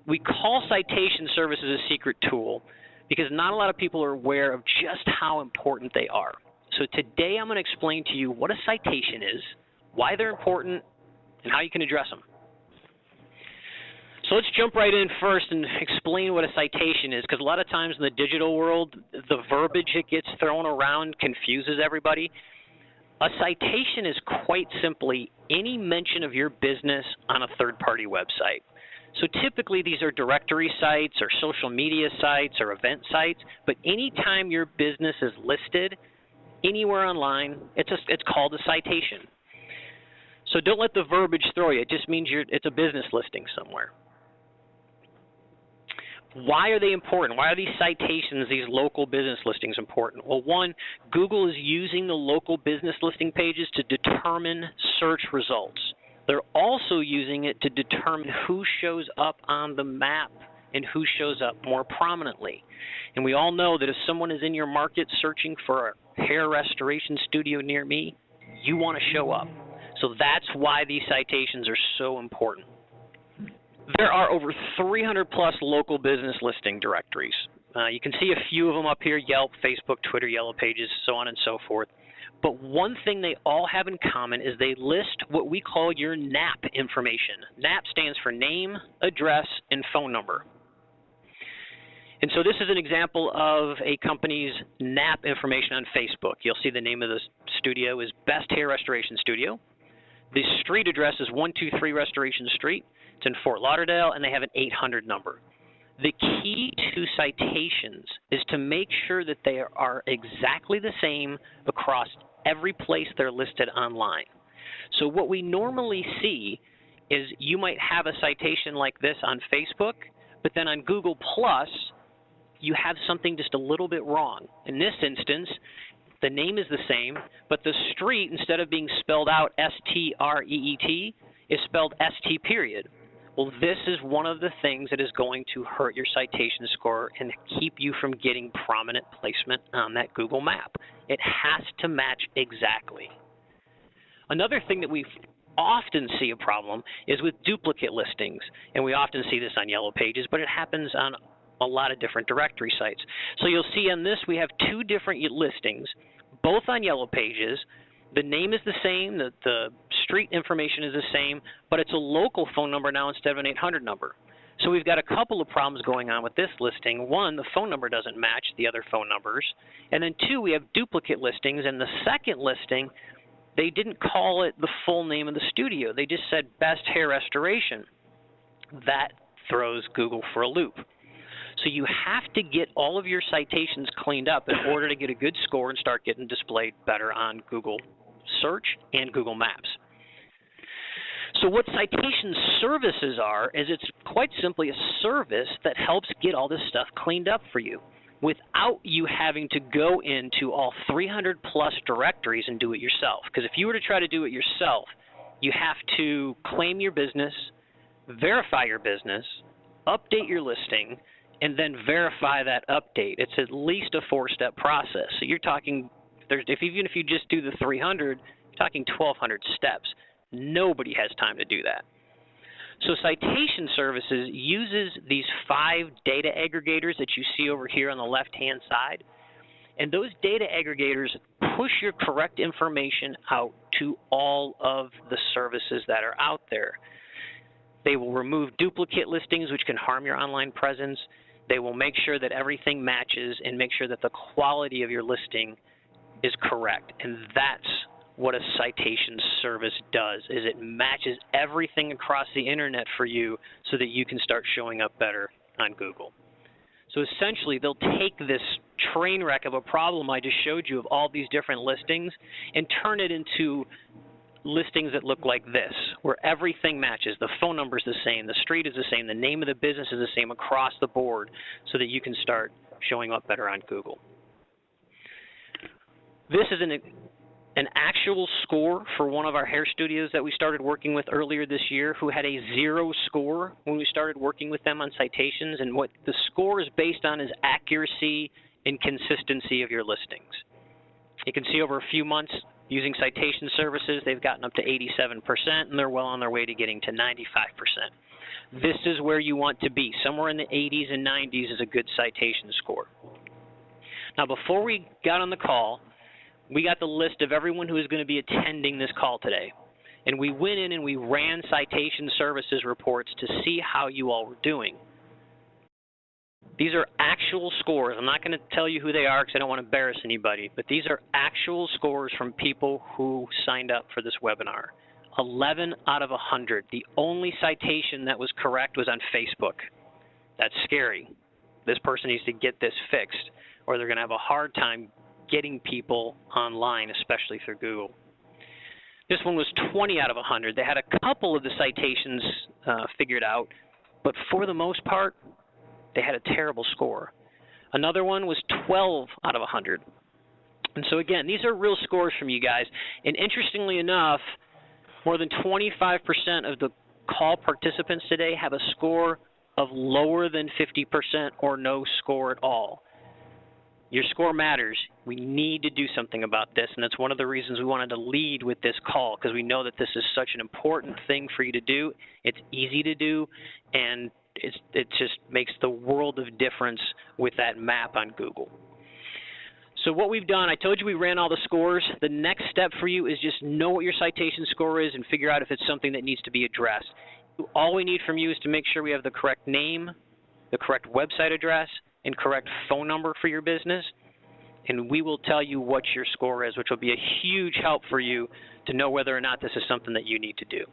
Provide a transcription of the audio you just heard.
We call citation services a secret tool because not a lot of people are aware of just how important they are. So today I'm going to explain to you what a citation is, why they're important, and how you can address them. So let's jump right in first and explain what a citation is, because a lot of times in the digital world, the verbiage that gets thrown around confuses everybody. A citation is quite simply any mention of your business on a third-party website. So typically these are directory sites or social media sites or event sites, but anytime your business is listed anywhere online, it's called a citation. So don't let the verbiage throw you. It just means it's a business listing somewhere. Why are they important? Why are these citations, these local business listings important? Well, one, Google is using the local business listing pages to determine search results. They're also using it to determine who shows up on the map and who shows up more prominently. And we all know that if someone is in your market searching for a hair restoration studio near me, you want to show up. So that's why these citations are so important. There are over 300 plus local business listing directories. You can see a few of them up here: Yelp, Facebook, Twitter, Yellow Pages, so on and so forth. But one thing they all have in common is they list what we call your NAP information. NAP stands for name, address, and phone number. And so this is an example of a company's NAP information on Facebook. You'll see the name of the studio is Best Hair Restoration Studio. The street address is 123 Restoration Street. It's in Fort Lauderdale, and they have an 800 number. The key to citations is to make sure that they are exactly the same across every place they're listed online. So what we normally see is you might have a citation like this on Facebook, but then on Google Plus, you have something just a little bit wrong. In this instance, the name is the same, but the street, instead of being spelled out S-T-R-E-E-T, is spelled S-T period. Well, this is one of the things that is going to hurt your citation score and keep you from getting prominent placement on that Google map. It has to match exactly. Another thing that we often see a problem is with duplicate listings, and we often see this on Yellow Pages, but it happens on a lot of different directory sites. So you'll see on this we have two different listings, both on Yellow Pages. The name is the same, the street information is the same, but it's a local phone number now instead of an 800 number. So we've got a couple of problems going on with this listing. One, the phone number doesn't match the other phone numbers. And then two, we have duplicate listings. And the second listing, they didn't call it the full name of the studio. They just said Best Hair Restoration. That throws Google for a loop. So you have to get all of your citations cleaned up in order to get a good score and start getting displayed better on Google Search and Google Maps. So what citation services are is it's quite simply a service that helps get all this stuff cleaned up for you without you having to go into all 300 plus directories and do it yourself. Because if you were to try to do it yourself, you have to claim your business, verify your business, update your listing, and then verify that update. It's at least a 4-step process. So you're talking, even if you just do the 300, you're talking 1,200 steps. Nobody has time to do that. So Citation Services uses these 5 data aggregators that you see over here on the left-hand side, and those data aggregators push your correct information out to all of the services that are out there. They will remove duplicate listings, which can harm your online presence. They will make sure that everything matches and make sure that the quality of your listing is correct. And that's what a citation service does, is it matches everything across the internet for you so that you can start showing up better on Google. So essentially, they'll take this train wreck of a problem I just showed you of all these different listings and turn it into listings that look like this, where everything matches. The phone number is the same, the street is the same, the name of the business is the same across the board so that you can start showing up better on Google. This is an actual score for one of our hair studios that we started working with earlier this year who had a 0 score when we started working with them on citations, and what the score is based on is accuracy and consistency of your listings. You can see over a few months using citation services, they've gotten up to 87%, and they're well on their way to getting to 95%. this is where you want to be. Somewhere in the 80s and 90s is a good citation score. Now, before we got on the call, we got the list of everyone who is going to be attending this call today. And we went in and we ran citation services reports to see how you all were doing. These are actual scores. I'm not going to tell you who they are because I don't want to embarrass anybody, but these are actual scores from people who signed up for this webinar. 11 out of 100. The only citation that was correct was on Facebook. That's scary. This person needs to get this fixed, or they're going to have a hard time getting people online, especially through Google. This one was 20 out of 100. They had a couple of the citations figured out, but for the most part, they had a terrible score. Another one was 12 out of 100. And so again, these are real scores from you guys. And interestingly enough, more than 25% of the call participants today have a score of lower than 50% or no score at all. Your score matters. We need to do something about this, and that's one of the reasons we wanted to lead with this call, because we know that this is such an important thing for you to do. It's easy to do, and it just makes the world of difference with that map on Google. So what we've done, I told you we ran all the scores. The next step for you is just know what your citation score is and figure out if it's something that needs to be addressed. All we need from you is to make sure we have the correct name, the correct website address, and correct phone number for your business, and we will tell you what your score is, which will be a huge help for you to know whether or not this is something that you need to do.